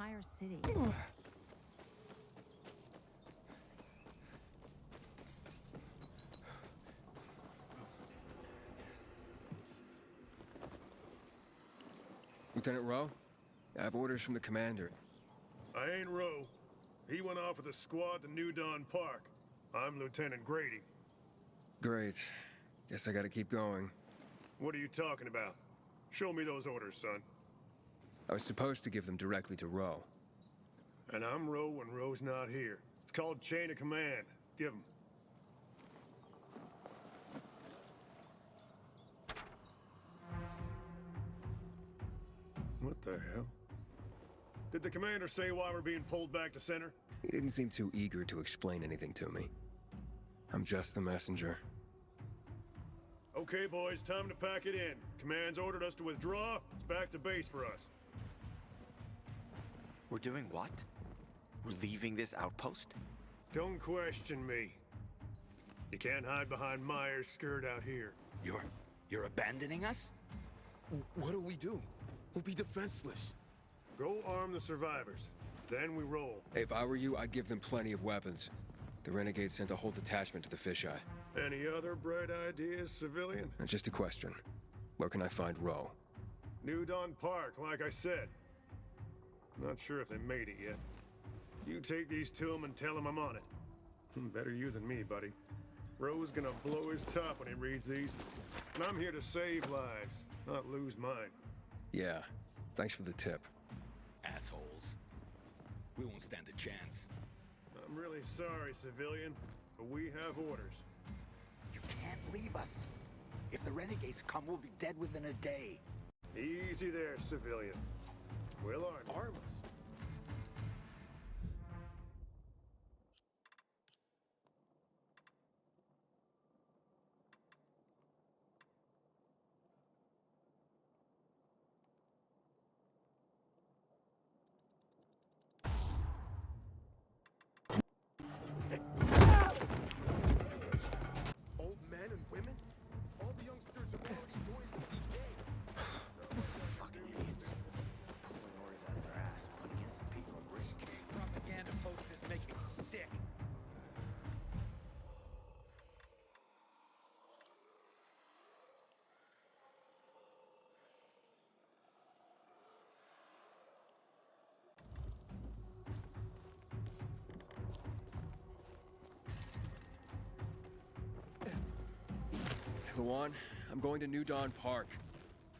entire city. Lieutenant Rowe, I have orders from the commander. I ain't Rowe. He went off with a squad to New Dawn Park. I'm Lieutenant Grady. Great. Guess I gotta keep going. What are you talking about? Show me those orders, son. I was supposed to give them directly to Rowe. And I'm Rowe when Rowe's not here. It's called chain of command. Give him. What the hell? Did the commander say why we're being pulled back to center? He didn't seem too eager to explain anything to me. I'm just the messenger. Okay, boys, time to pack it in. Command's ordered us to withdraw. It's back to base for us. We're doing what? We're leaving this outpost? Don't question me. You can't hide behind Myers' skirt out here. You're abandoning us? What do we do? We'll be defenseless. Go arm the survivors. Then we roll. If I were you, I'd give them plenty of weapons. The Renegades sent a whole detachment to the fisheye. Any other bright ideas, civilian? And just a question. Where can I find Rowe? New Dawn Park, like I said. Not sure if they made it yet. You take these to him and tell him I'm on it. Better you than me, buddy. Rowe's gonna blow his top when he reads these. And I'm here to save lives, not lose mine. Yeah. Thanks for the tip. Assholes. We won't stand a chance. I'm really sorry, civilian, but we have orders. You can't leave us. If the renegades come, we'll be dead within a day. Easy there, civilian. We'll arm you. Arm us. Old men and women? All the youngsters have already joined the brigade. Fucking idiots. Pulling orders out of their ass, putting innocent people at risk. Propaganda posters make me sick. Luan, I'm going to New Dawn Park.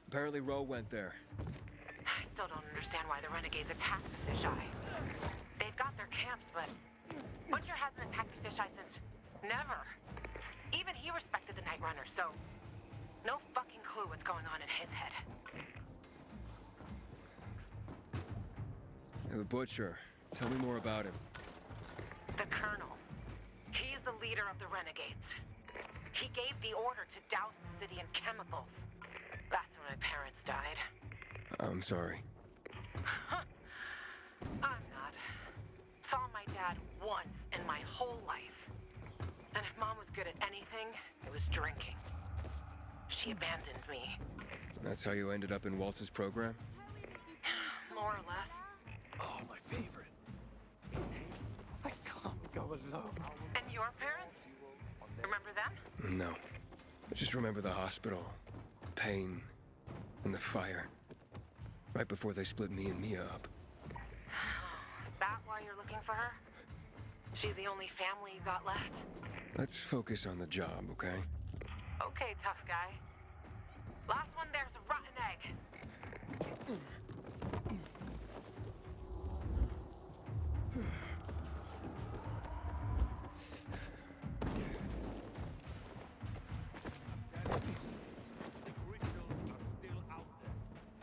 Apparently Rowe went there. I still don't understand why the Renegades attacked the fisheye. They've got their camps, but Butcher hasn't attacked the fisheye since never. Even he respected the Night Runner, so no fucking clue what's going on in his head. The Butcher. Tell me more about him. The Colonel. He's the leader of the Renegades. He gave the order to douse the city in chemicals. That's when my parents died. I'm sorry. I'm not. Saw my dad once in my whole life. And if Mom was good at anything, it was drinking. She abandoned me. That's how you ended up in Waltz's program? More or less. Oh, my favorite. I can't go alone. And your parents? Remember them? No. I just remember the hospital, pain, and the fire. Right before they split me and Mia up. That why you're looking for her? She's the only family you got left? Let's focus on the job, okay? Okay, tough guy. Last one there's a rotten egg.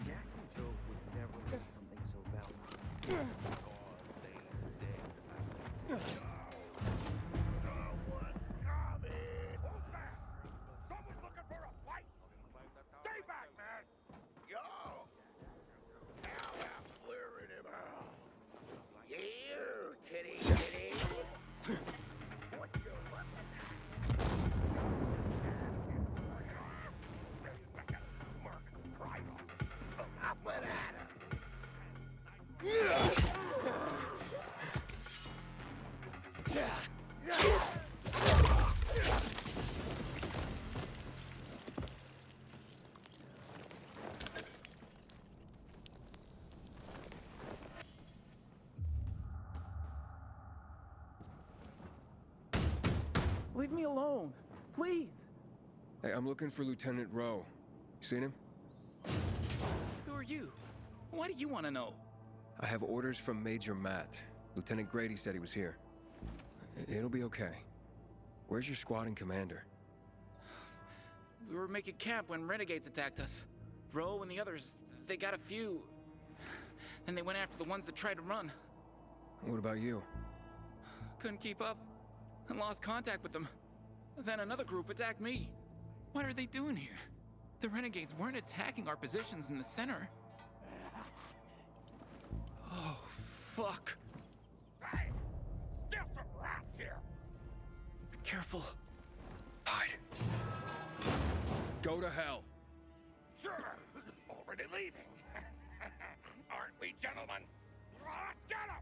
Jack and Joe would never let something so valuable. Someone's looking for a fight! Stay back, man! Yo! Now I'm clearing him out. Yeah, kitty, kitty! What you Up and at him! Leave me alone, please. Hey, I'm looking for Lieutenant Rowe. You seen him? Who are you? Why do you want to know? I have orders from Major Matt. Lieutenant Grady said he was here. It'll be okay. Where's your squadron commander? We were making camp when renegades attacked us. Rowe and the others, they got a few. Then they went after the ones that tried to run. What about you? Couldn't keep up and lost contact with them. Then another group attacked me. What are they doing here? The renegades weren't attacking our positions in the center. Oh, fuck. Hey! Still some rats here! Be careful. Hide. Go to hell. Sure! Already leaving. Aren't we, gentlemen? Let's get him!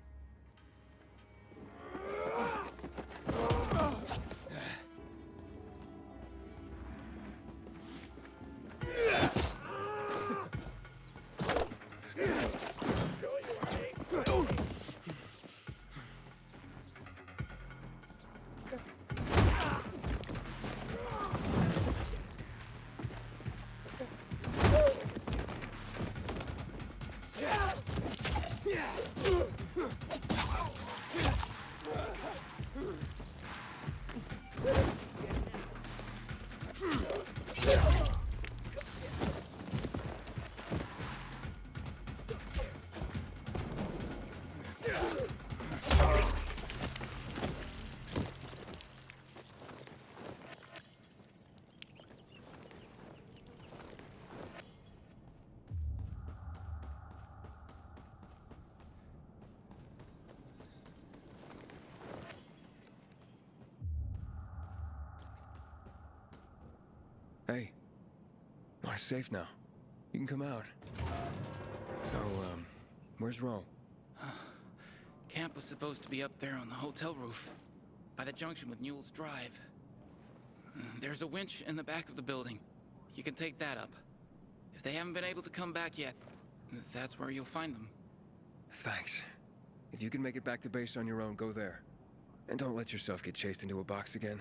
Hey. We're safe now. You can come out. So, where's Rowe? Camp was supposed to be up there on the hotel roof, by the junction with Newell's Drive. There's a winch in the back of the building. You can take that up. If they haven't been able to come back yet, that's where you'll find them. Thanks. If you can make it back to base on your own, go there. And don't let yourself get chased into a box again.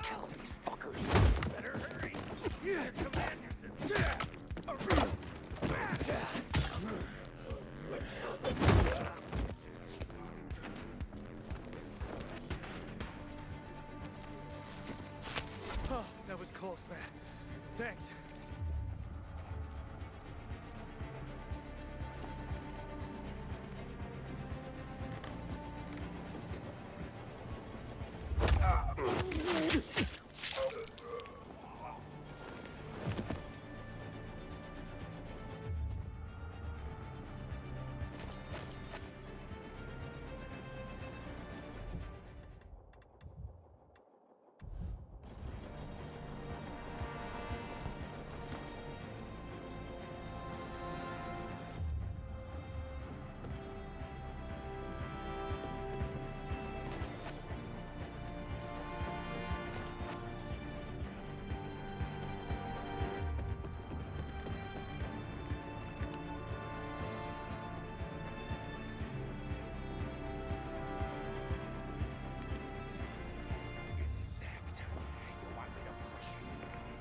Kill these fuckers. Better hurry. The commander's in. Oh, that was close, man. Thanks.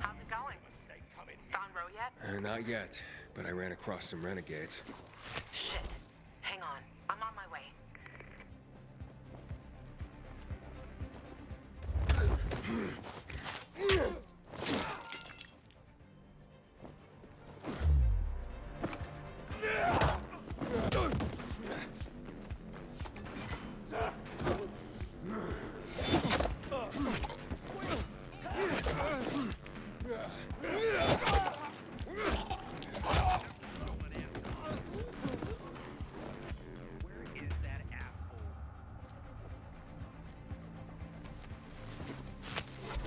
How's it going? Found Roe yet? Not yet, but I ran across some renegades. Shit. Hang on. I'm on my way.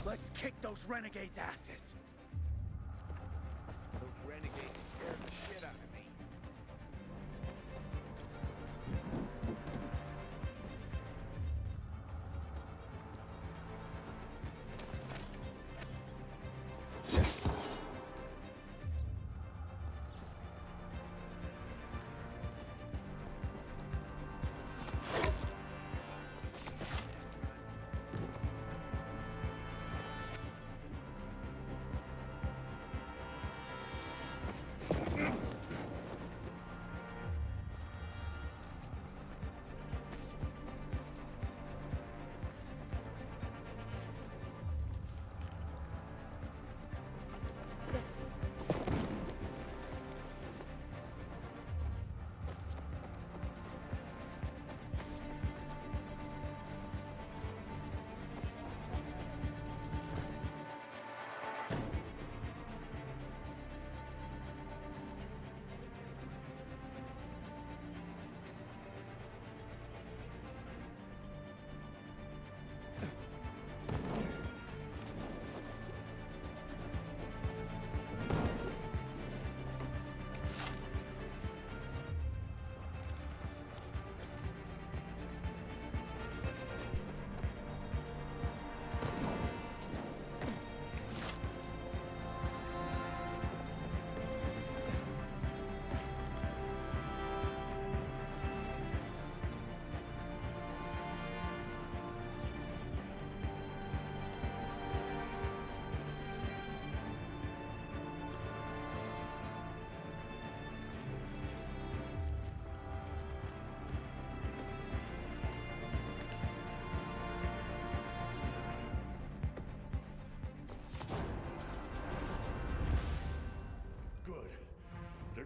Let's kick those renegades' asses. Those renegades scared the shit out of me.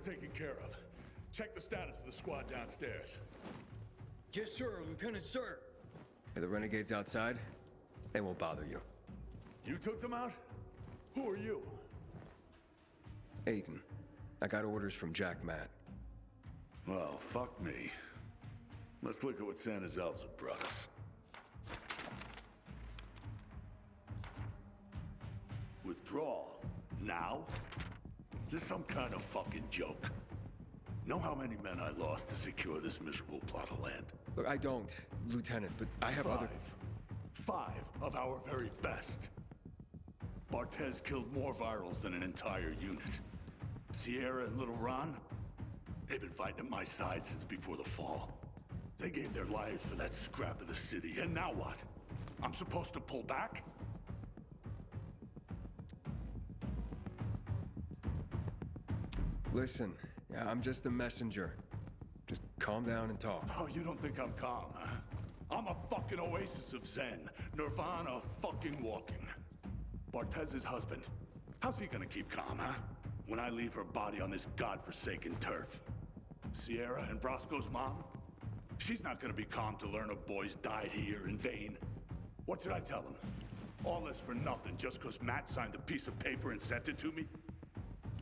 taken care of. Check the status of the squad downstairs. Yes, sir, Lieutenant, sir. Are the renegades outside? They won't bother you. You took them out? Who are you? Aiden. I got orders from Jack Matt. Well, fuck me. Let's look at what Santa Zelza brought us. Withdrawal? Now? This some kind of fucking joke. Know how many men I lost to secure this miserable plot of land? Look, I don't, Lieutenant, but I have other... Five of our very best. Barthez killed more virals than an entire unit. Sierra and Little Ron, they've been fighting at my side since before the fall. They gave their lives for that scrap of the city, and now what? I'm supposed to pull back? Listen, yeah, I'm just the messenger. Just calm down and talk. Oh, you don't think I'm calm, huh? I'm a fucking oasis of zen. Nirvana fucking walking. Bartez's husband. How's he gonna keep calm, huh? When I leave her body on this godforsaken turf. Sierra and Brosco's mom? She's not gonna be calm to learn her boys died here in vain. What did I tell him? All this for nothing just because Matt signed a piece of paper and sent it to me?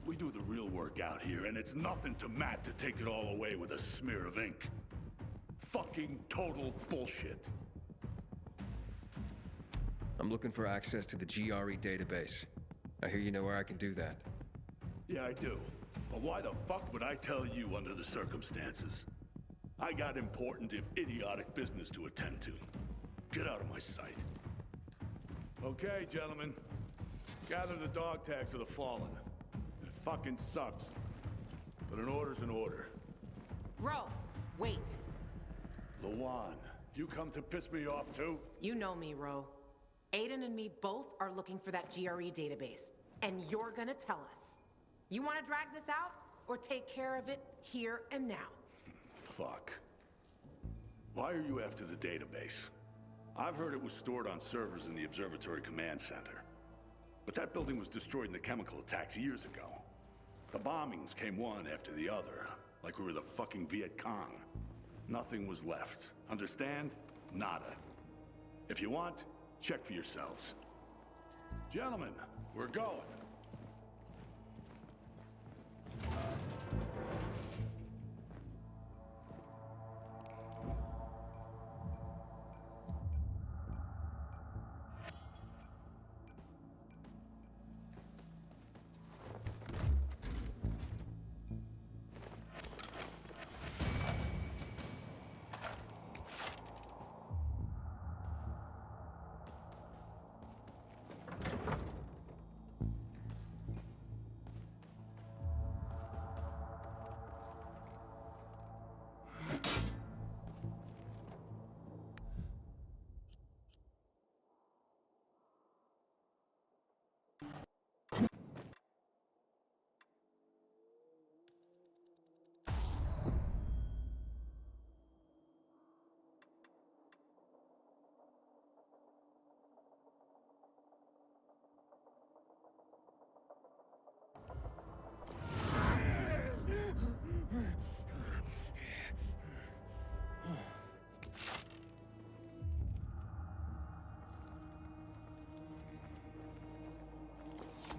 We do the real work out here, and it's nothing to Matt to take it all away with a smear of ink. Fucking total bullshit. I'm looking for access to the GRE database. I hear you know where I can do that. Yeah, I do. But why the fuck would I tell you under the circumstances? I got important, if idiotic, business to attend to. Get out of my sight. Okay, gentlemen. Gather the dog tags of the fallen. It fucking sucks. But an order's an order. Ro, wait. Lawan, you come to piss me off too? You know me, Ro. Aiden and me both are looking for that GRE database. And you're gonna tell us. You wanna drag this out, or take care of it here and now? Fuck. Why are you after the database? I've heard it was stored on servers in the Observatory Command Center. But that building was destroyed in the chemical attacks years ago. The bombings came one after the other, like we were the fucking Viet Cong. Nothing was left. Understand? Nada. If you want, check for yourselves. Gentlemen, we're going.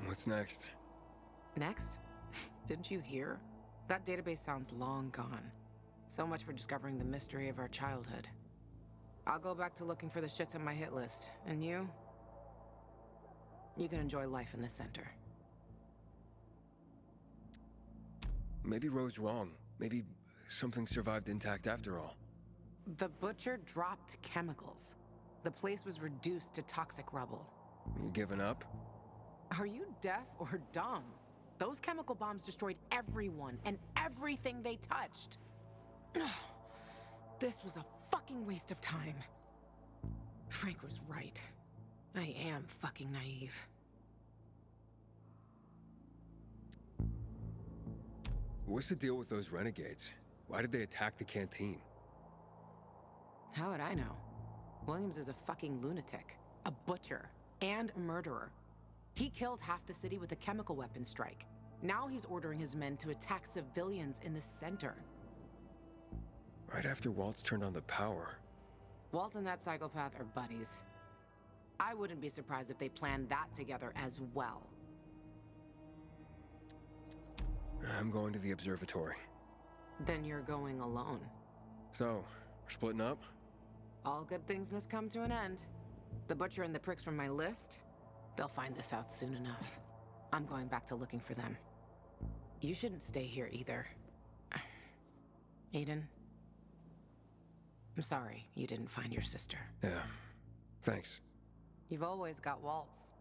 What's next? Next? Didn't you hear? That database sounds long gone. So much for discovering the mystery of our childhood. I'll go back to looking for the shits on my hit list. And you? You can enjoy life in the center. Maybe Ro's wrong. Maybe something survived intact after all. The Butcher dropped chemicals. The place was reduced to toxic rubble. You giving up? Are you deaf or dumb? Those chemical bombs destroyed everyone and everything they touched. This was a fucking waste of time. Frank was right. I am fucking naive. What's the deal with those renegades? Why did they attack the canteen? How would I know? Williams is a fucking lunatic, a butcher, and a murderer. He killed half the city with a chemical weapon strike. Now he's ordering his men to attack civilians in the center. Right after Waltz turned on the power. Walt and that psychopath are buddies. I wouldn't be surprised if they planned that together as well. I'm going to the observatory. Then you're going alone. So, we're splitting up? All good things must come to an end. The butcher and the pricks from my list, they'll find this out soon enough. I'm going back to looking for them. You shouldn't stay here either. Aiden, I'm sorry you didn't find your sister. Yeah, thanks. You've always got Waltz.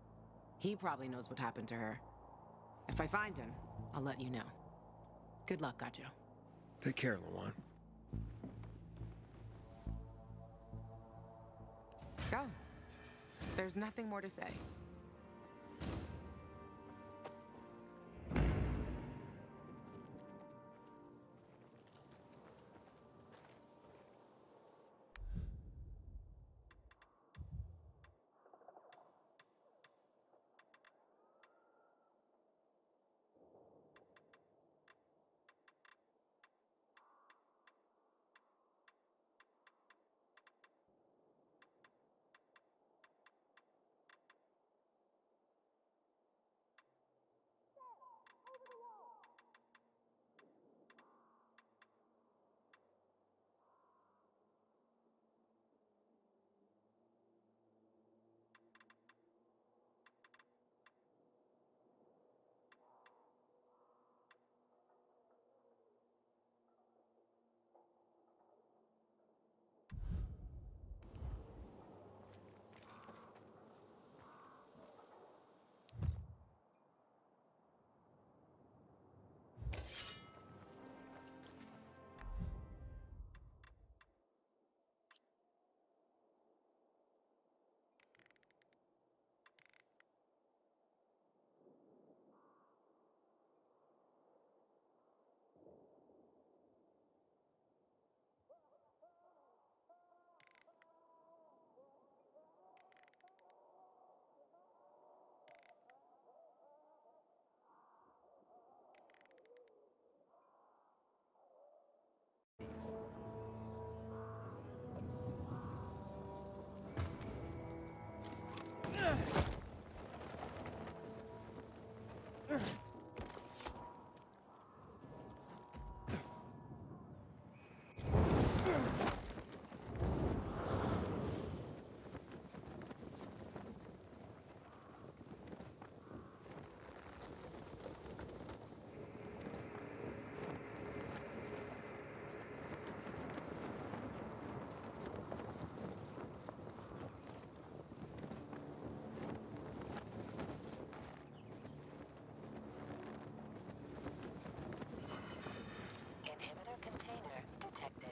He probably knows what happened to her. If I find him, I'll let you know. Good luck, Gajo. Take care, Lawan. Go. There's nothing more to say. Inhibitor container detected.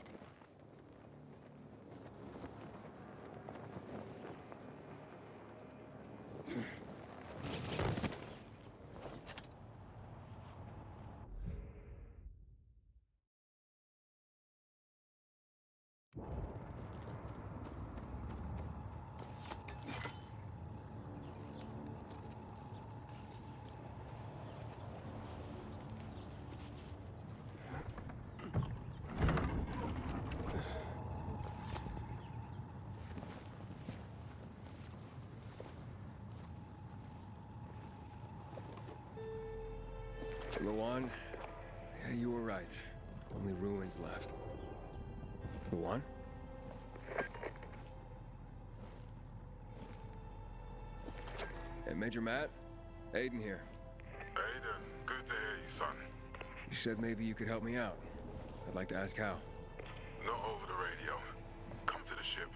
Lawan, yeah, you were right. Only ruins left. Lawan? Hey, Major Matt? Aiden here. Aiden, good to hear you, son. You said maybe you could help me out. I'd like to ask how. Not over the radio. Come to the ship.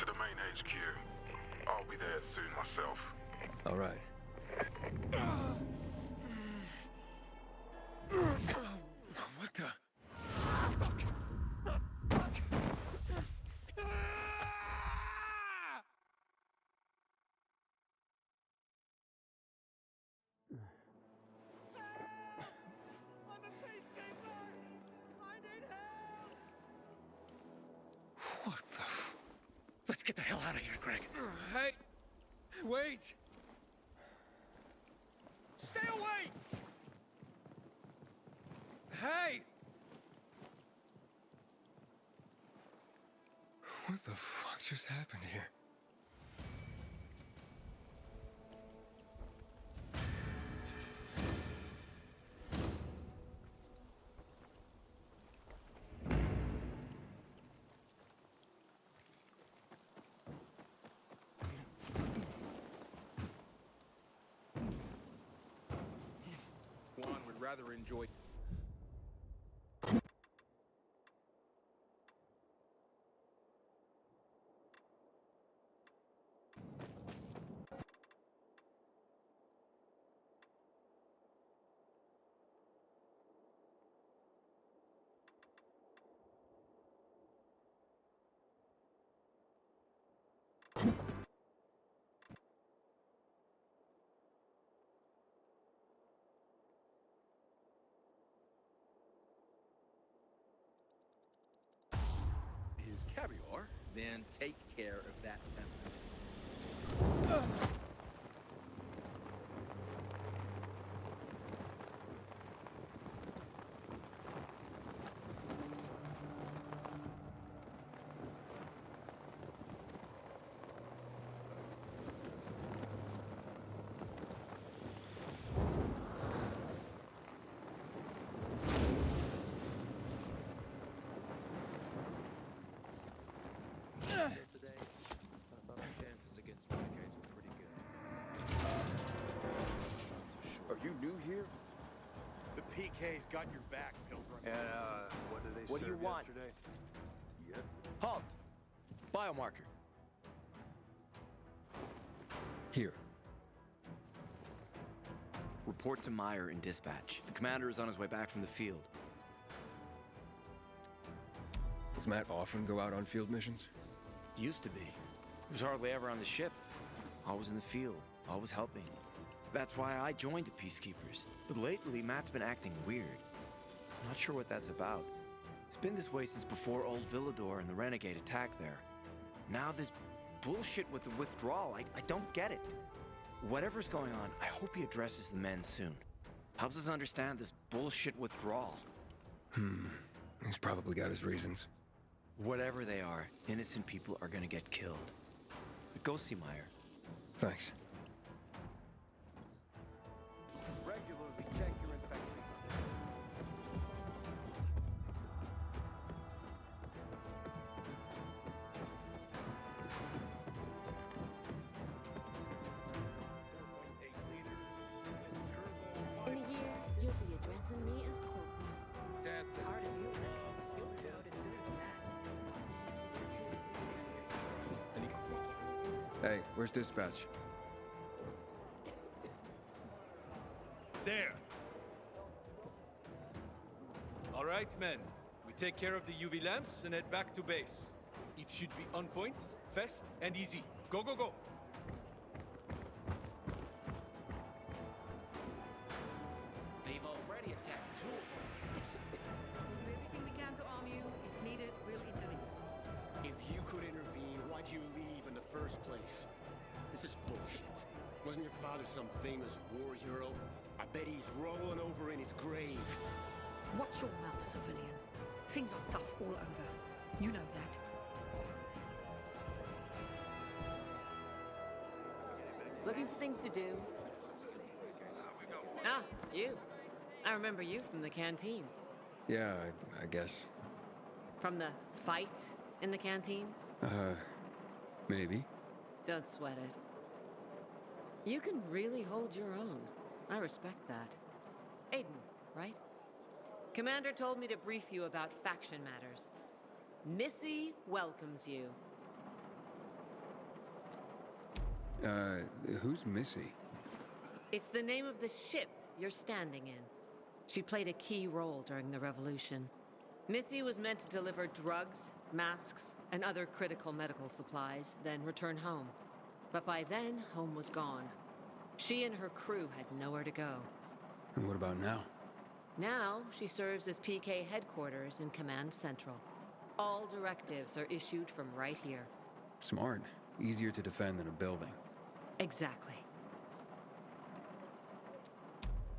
To the main HQ. I'll be there soon myself. All right. What the? What the? Let's get the hell out of here, Greg. Hey! Wait! Stay away! What the fuck just happened here? Juan would rather enjoy. His caviar, then take care of that member. Today, I thought the chances against renegades were pretty good. Are you new here? The PK's got your back, Pilgrim. And, what did they What do you serve want? yesterday? Yes. Halt! Biomarker. Here. Report to Meyer in dispatch. The commander is on his way back from the field. Does Matt often go out on field missions? Used to be. He was hardly ever on the ship. Always in the field, always helping. That's why I joined the Peacekeepers. But lately, Matt's been acting weird. I'm not sure what that's about. It's been this way since before old Villador and the Renegade attack there. Now this bullshit with the withdrawal, I don't get it. Whatever's going on, I hope he addresses the men soon. Helps us understand this bullshit withdrawal. He's probably got his reasons. Whatever they are, innocent people are gonna get killed. But go see Meyer. Thanks. Regularly check your infection. In a year, you'll be addressing me as Corporal. That's Hard as you think. You'll be promoted sooner than that. Second, Hey, where's dispatch? There. All right, men. We take care of the UV lamps and head back to base. It should be on point, fast, and easy. Go, go, go! They've already attacked two of them. We'll do everything we can to arm you. If needed, we'll intervene. If you could intervene, why'd you leave in the first place? This is bullshit. Wasn't your father some famous war hero? I bet he's rolling over in his grave. Watch your mouth, civilian. Things are tough all over. You know that. Looking for things to do? Ah, you. I remember you from the canteen. Yeah, I guess. From the fight in the canteen? Maybe. Don't sweat it. You can really hold your own. I respect that. Aiden, right? Commander told me to brief you about faction matters. Missy welcomes you. Who's Missy? It's the name of the ship you're standing in. She played a key role during the revolution. Missy was meant to deliver drugs, masks, and other critical medical supplies, then return home. But by then, home was gone. She and her crew had nowhere to go. And what about now? Now, she serves as PK headquarters in Command Central. All directives are issued from right here. Smart. Easier to defend than a building. Exactly.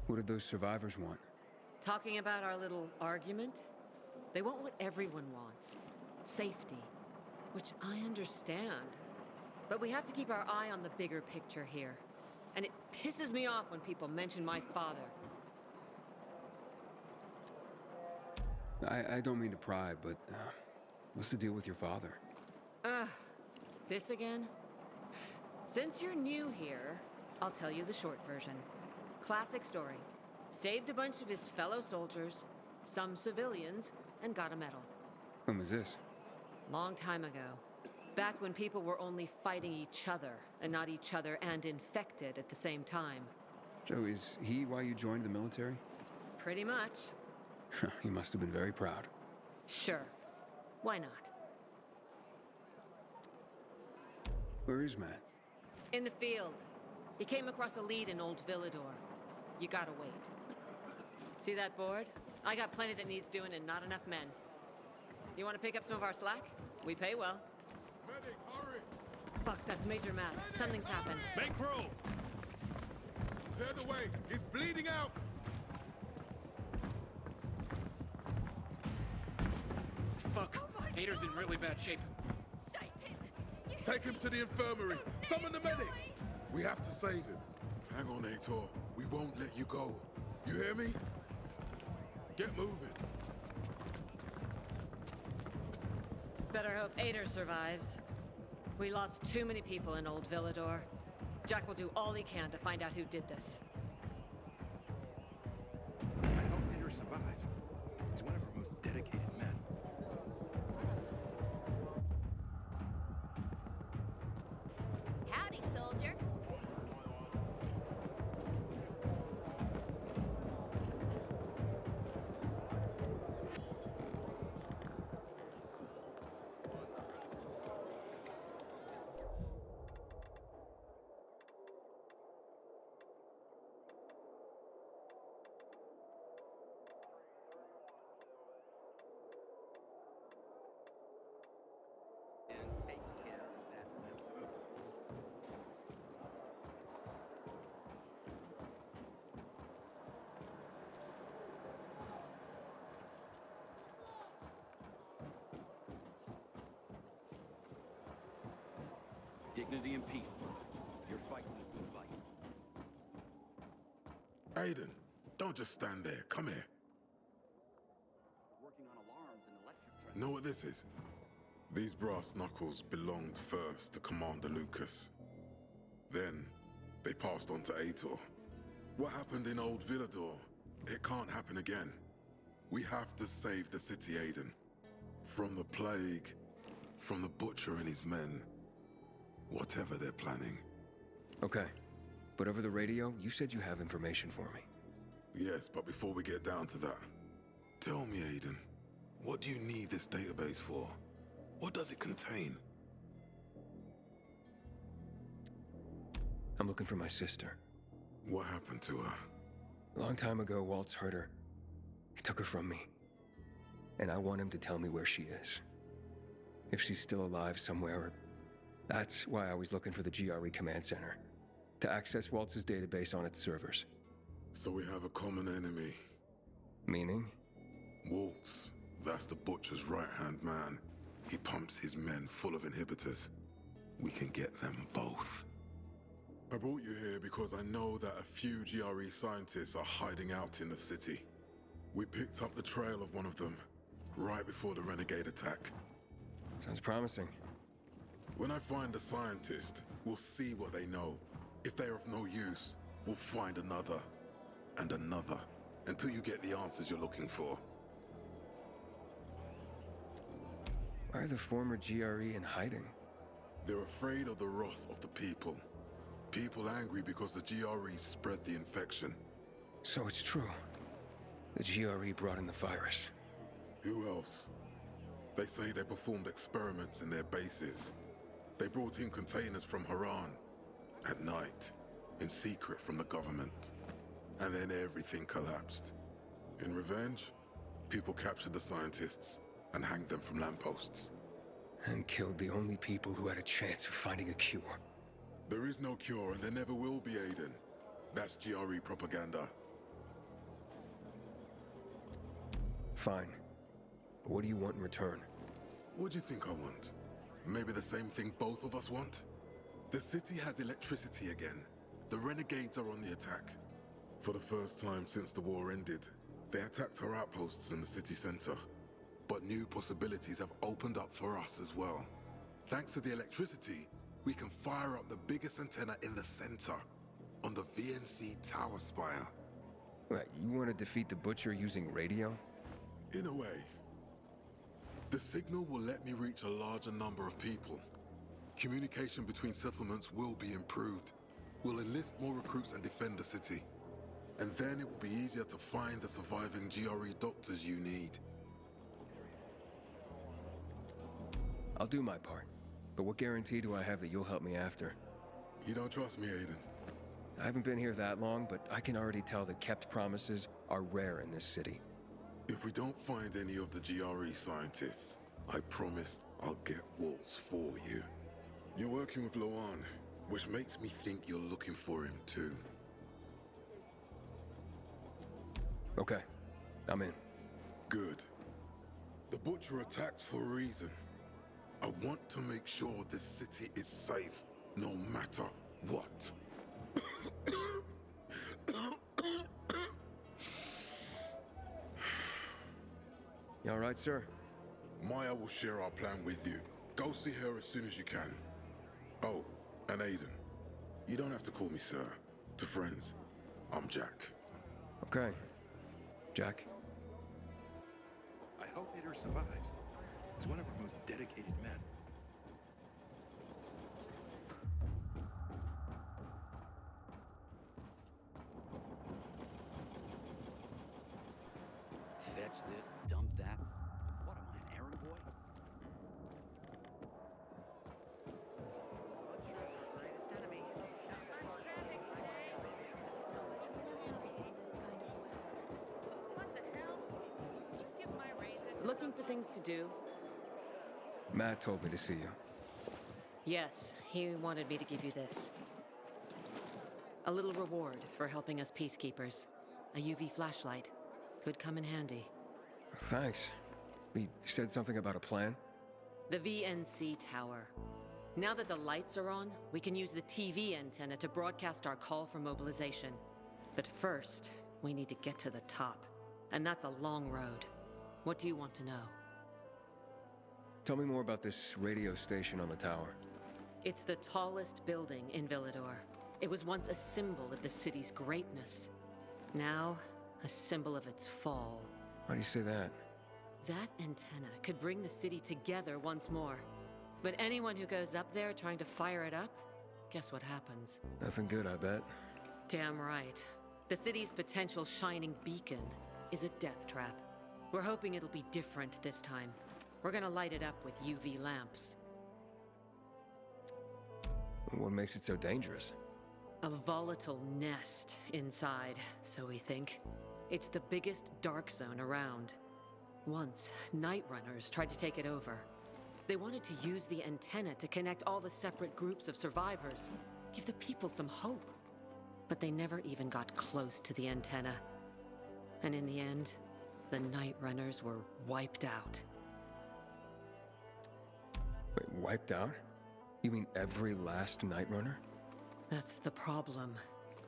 What did those survivors want? Talking about our little argument? They want what everyone wants. Safety. Which I understand. But we have to keep our eye on the bigger picture here. And it pisses me off when people mention my father. I don't mean to pry, but what's the deal with your father? This again? Since you're new here, I'll tell you the short version. Classic story. Saved a bunch of his fellow soldiers, some civilians, and got a medal. When was this? Long time ago. Back when people were only fighting each other, and not each other and infected at the same time. So is he why you joined the military? Pretty much. He must have been very proud. Sure. Why not? Where is Matt? In the field. He came across a lead in Old Villador. You gotta wait. See that board? I got plenty that needs doing and not enough men. You want to pick up some of our slack? We pay well. Medic, hurry! Fuck, that's Major Matt. Something's happened. Make room! Clear the way! He's bleeding out! Fuck! Hader's in really bad shape. Take him to the infirmary! Summon the medics! We have to save him. Hang on, Aitor. We won't let you go. You hear me? Get moving. Better hope Ader survives. We lost too many people in Old Villador. Jack will do all he can to find out who did this. I hope Ader survives. He's one of our most dedicated men. Howdy, soldier. Dignity and peace, bro. You're fighting a good fight. Aiden, don't just stand there. Come here. Working on alarms and electric Know what this is? These brass knuckles belonged first to Commander Lucas. Then, they passed on to Aitor. What happened in Old Villador, it can't happen again. We have to save the city, Aiden. From the plague, from the Butcher and his men. Whatever they're planning. Okay. But over the radio, you said you have information for me. Yes, but before we get down to that, tell me, Aiden, what do you need this database for? What does it contain? I'm looking for my sister. What happened to her? A long time ago, Waltz hurt her. He took her from me. And I want him to tell me where she is. If she's still alive somewhere. That's why I was looking for the GRE command center. To access Waltz's database on its servers. So we have a common enemy. Meaning? Waltz. That's the Butcher's right-hand man. He pumps his men full of inhibitors. We can get them both. I brought you here because I know that a few GRE scientists are hiding out in the city. We picked up the trail of one of them, right before the renegade attack. Sounds promising. When I find a scientist, we'll see what they know. If they're of no use, we'll find another, and another, until you get the answers you're looking for. Why are the former GRE in hiding? They're afraid of the wrath of the people. People angry because the GRE spread the infection. So it's true. The GRE brought in the virus. Who else? They say they performed experiments in their bases. They brought in containers from Haran. At night. In secret from the government. And then everything collapsed. In revenge, people captured the scientists and hanged them from lampposts. And killed the only people who had a chance of finding a cure. There is no cure and there never will be, Aiden. That's GRE propaganda. Fine. What do you want in return? What do you think I want? Maybe the same thing both of us want? The city has electricity again. The renegades are on the attack. For the first time since the war ended, they attacked our outposts in the city center. But new possibilities have opened up for us as well. Thanks to the electricity, we can fire up the biggest antenna in the center, on the VNC tower spire. What, you want to defeat the Butcher using radio? In a way. The signal will let me reach a larger number of people. Communication between settlements will be improved. We'll enlist more recruits and defend the city. And then it will be easier to find the surviving GRE doctors you need. I'll do my part. But what guarantee do I have that you'll help me after? You don't trust me, Aiden? I haven't been here that long, but I can already tell that kept promises are rare in this city. If we don't find any of the GRE scientists, I promise I'll get Waltz for you. You're working with Loan, which makes me think you're looking for him too. Okay, I'm in. Good. The Butcher attacked for a reason. I want to make sure this city is safe, no matter what. You all right, sir? Maya will share our plan with you. Go see her as soon as you can. Oh, and Aiden. You don't have to call me sir. To friends, I'm Jack. Okay. Jack. I hope Hader survives. He's one of our most dedicated men. Fetch this, dump that. What am I, an errand boy? Looking for things to do? Matt told me to see you. Yes, he wanted me to give you this. A little reward for helping us peacekeepers. A UV flashlight. Could come in handy. Thanks. He said something about a plan? The VNC tower. Now that the lights are on, we can use the TV antenna to broadcast our call for mobilization. But first, we need to get to the top. And that's a long road. What do you want to know? Tell me more about this radio station on the tower. It's the tallest building in Villador. It was once a symbol of the city's greatness. Now, a symbol of its fall. Why do you say that? That antenna could bring the city together once more. But anyone who goes up there trying to fire it up, guess what happens? Nothing good, I bet. Damn right. The city's potential shining beacon is a death trap. We're hoping it'll be different this time. We're gonna light it up with UV lamps. What makes it so dangerous? A volatile nest inside, so we think. It's the biggest dark zone around. Once, night runners tried to take it over. They wanted to use the antenna to connect all the separate groups of survivors, give the people some hope. But they never even got close to the antenna. And in the end, the night runners were wiped out. Wait, wiped out? You mean every last night runner? That's the problem.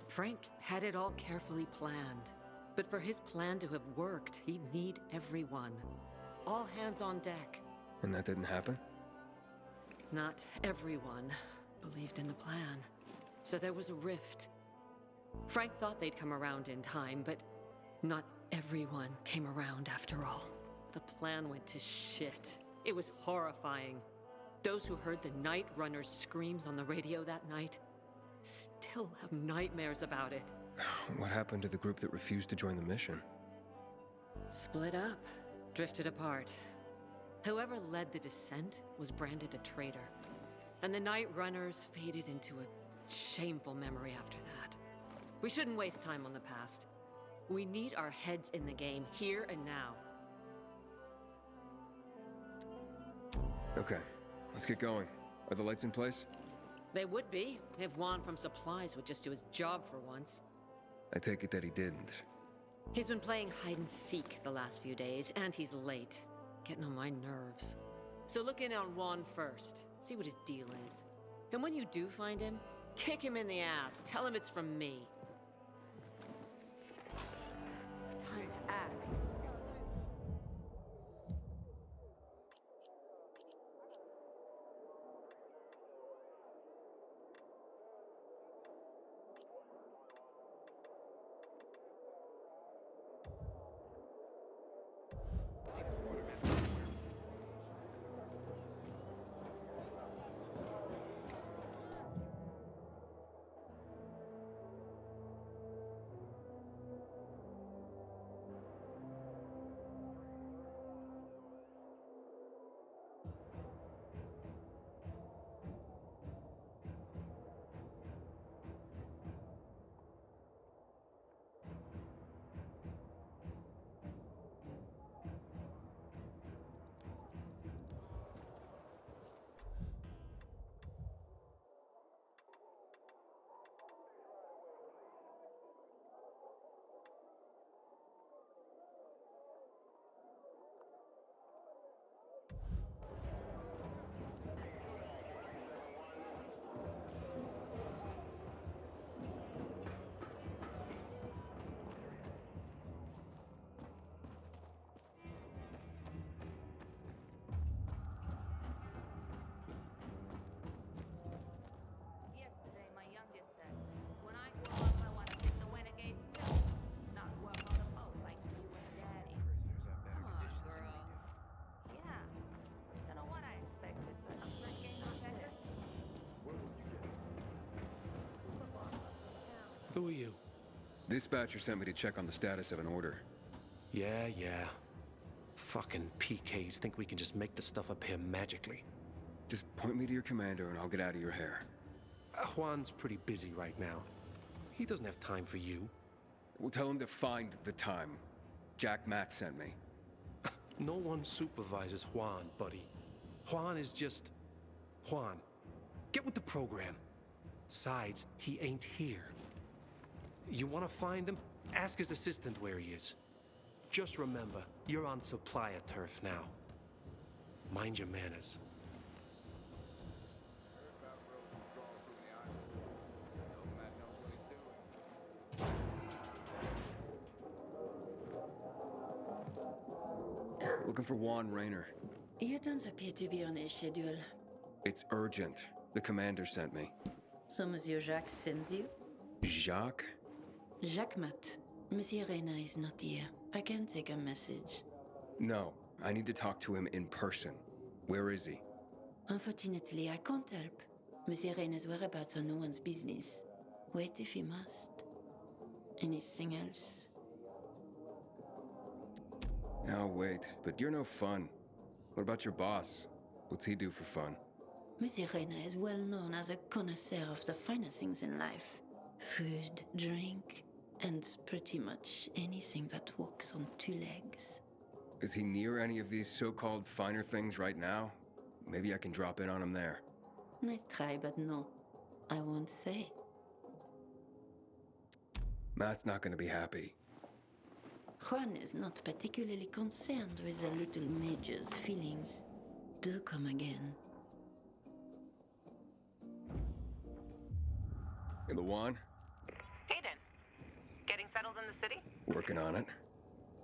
Frank had it all carefully planned. But for his plan to have worked, he'd need everyone. All hands on deck. And that didn't happen? Not everyone believed in the plan. So there was a rift. Frank thought they'd come around in time, but not everyone came around after all. The plan went to shit. It was horrifying. Those who heard the Night Runner's screams on the radio that night still have nightmares about it. What happened to the group that refused to join the mission? Split up, drifted apart. Whoever led the descent was branded a traitor. And the Night Runners faded into a shameful memory after that. We shouldn't waste time on the past. We need our heads in the game, here and now. Okay, let's get going. Are the lights in place? They would be, if Juan from Supplies would just do his job for once. I take it that he didn't. He's been playing hide and seek the last few days, and he's late. Getting on my nerves. So look in on Juan first. See what his deal is. And when you do find him, kick him in the ass. Tell him it's from me. Time to act. Yesterday, my youngest said, when I grow up, I want to hit the renegades too. Not work on the boat like you and Daddy. Come on, girl. Yeah. Don't know what I expected, but I'm not getting no better. Who are you? Dispatcher sent me to check on the status of an order. Yeah. Fucking PKs think we can just make the stuff up here magically. Just point me to your commander and I'll get out of your hair. Juan's pretty busy right now. He doesn't have time for you. We'll tell him to find the time. Jack Matt sent me. No one supervises Juan, buddy. Juan is just... Juan. Get with the program. Besides, he ain't here. You want to find him? Ask his assistant where he is. Just remember, you're on supplier turf now. Mind your manners. Looking for Juan Rayner. You don't appear to be on a schedule. It's urgent. The commander sent me. So Monsieur Jacques sends you? Jacques? Jacques Mat. Monsieur Reyna is not here. I can take a message. No, I need to talk to him in person. Where is he? Unfortunately, I can't help. Monsieur Reyna's whereabouts are no one's business. Wait if he must. Anything else? I'll wait, but you're no fun. What about your boss? What's he do for fun? Monsieur Reyna is well known as a connoisseur of the finer things in life. Food, drink, and pretty much anything that walks on two legs. Is he near any of these so-called finer things right now? Maybe I can drop in on him there. Nice try, but no. I won't say. Matt's not gonna be happy. Juan is not particularly concerned with the little major's feelings. Do come again. In the Juan? Aiden, getting settled in the city? Working on it.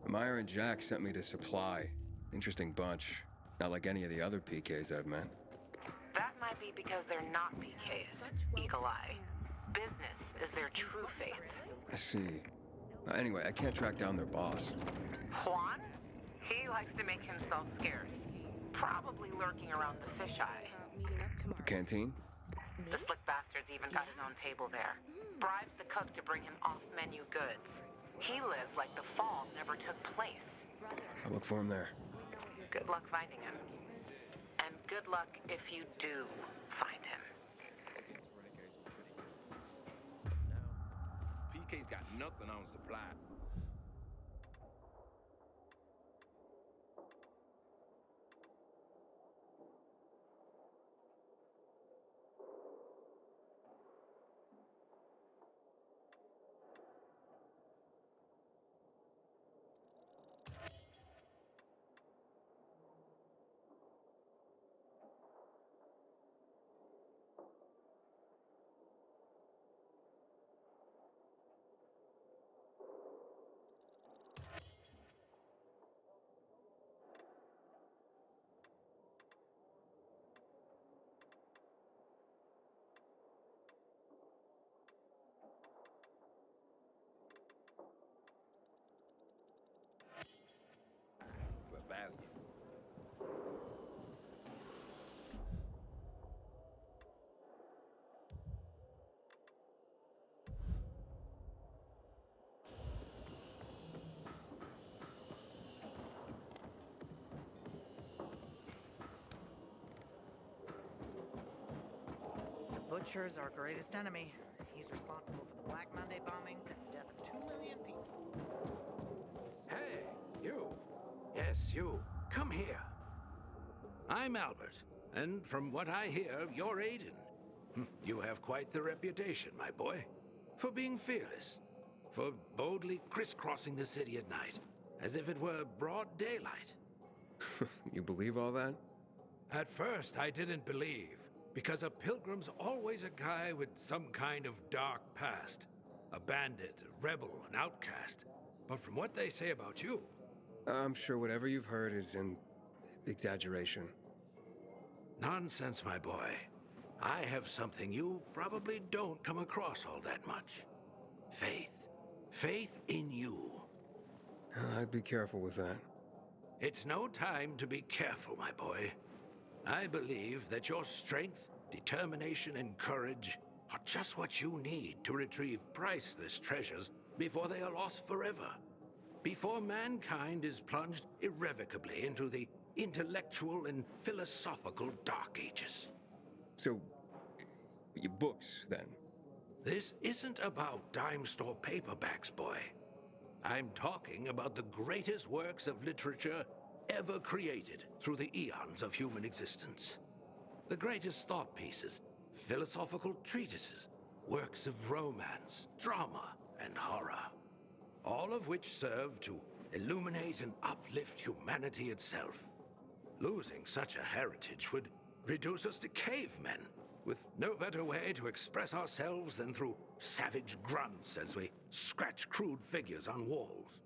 Meyer and Jack sent me to supply. Interesting bunch. Not like any of the other PKs I've met. That might be because they're not PKs. Eagle Eye. Business is their true faith. I see. Anyway, I can't track down their boss. Juan? He likes to make himself scarce. Probably lurking around the fisheye. The canteen? The slick bastard's even got his own table there. Bribes the cook to bring him off-menu goods. He lives like the fall never took place. I'll look for him there. Good luck finding him. And good luck if you do find him. PK's got nothing on supply. Punisher's our greatest enemy. He's responsible for the Black Monday bombings and the death of 2 million people. Hey, you. Yes, you. Come here. I'm Albert, and from what I hear, you're Aiden. You have quite the reputation, my boy, for being fearless, for boldly crisscrossing the city at night, as if it were broad daylight. You believe all that? At first, I didn't believe, because a pilgrim's always a guy with some kind of dark past. A bandit, a rebel, an outcast. But from what they say about you... I'm sure whatever you've heard is an exaggeration. Nonsense, my boy. I have something you probably don't come across all that much. Faith. Faith in you. I'd be careful with that. It's no time to be careful, my boy. I believe that your strength, determination, and courage are just what you need to retrieve priceless treasures before they are lost forever. Before mankind is plunged irrevocably into the intellectual and philosophical Dark Ages. So, your books, then? This isn't about dime store paperbacks, boy. I'm talking about the greatest works of literature ever created through the eons of human existence. The greatest thought pieces, philosophical treatises, works of romance, drama, and horror. All of which serve to illuminate and uplift humanity itself. Losing such a heritage would reduce us to cavemen, with no better way to express ourselves than through savage grunts as we scratch crude figures on walls.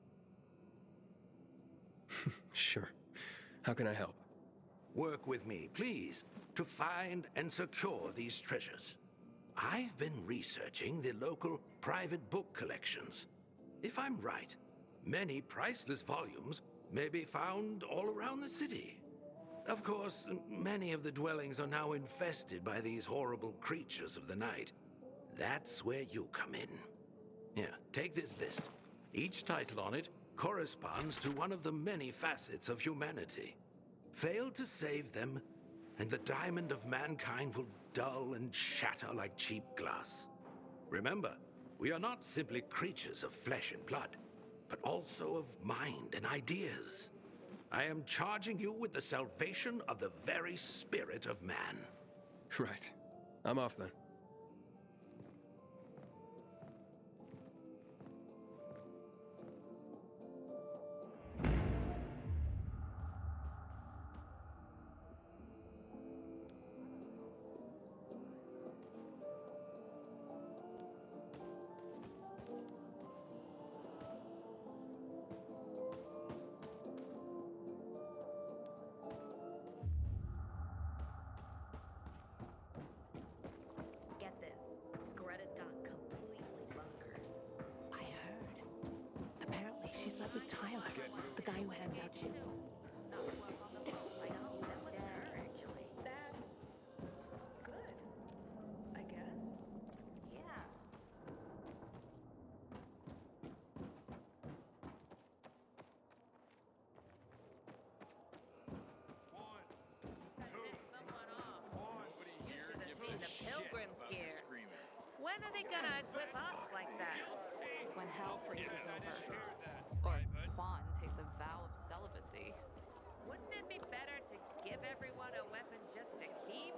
Sure. How can I help? Work with me, please, to find and secure these treasures. I've been researching the local private book collections. If I'm right, many priceless volumes may be found all around the city. Of course, many of the dwellings are now infested by these horrible creatures of the night. That's where you come in. Here, take this list. Each title on it corresponds to one of the many facets of humanity. Fail to save them, and the diamond of mankind will dull and shatter like cheap glass. Remember, we are not simply creatures of flesh and blood, but also of mind and ideas. I am charging you with the salvation of the very spirit of man. Right. I'm off then. Get this. Greta's gone completely bonkers. I heard. Apparently, she slept with Tyler, the guy who hands out shit. Not work on the boat like that was her, actually. That's good, I guess. Yeah. You should have seen the pilgrim's gear. When are they gonna equip us like that? When hell freezes over. Or Juan takes a vow of celibacy. Wouldn't it be better to give everyone a weapon just to keep?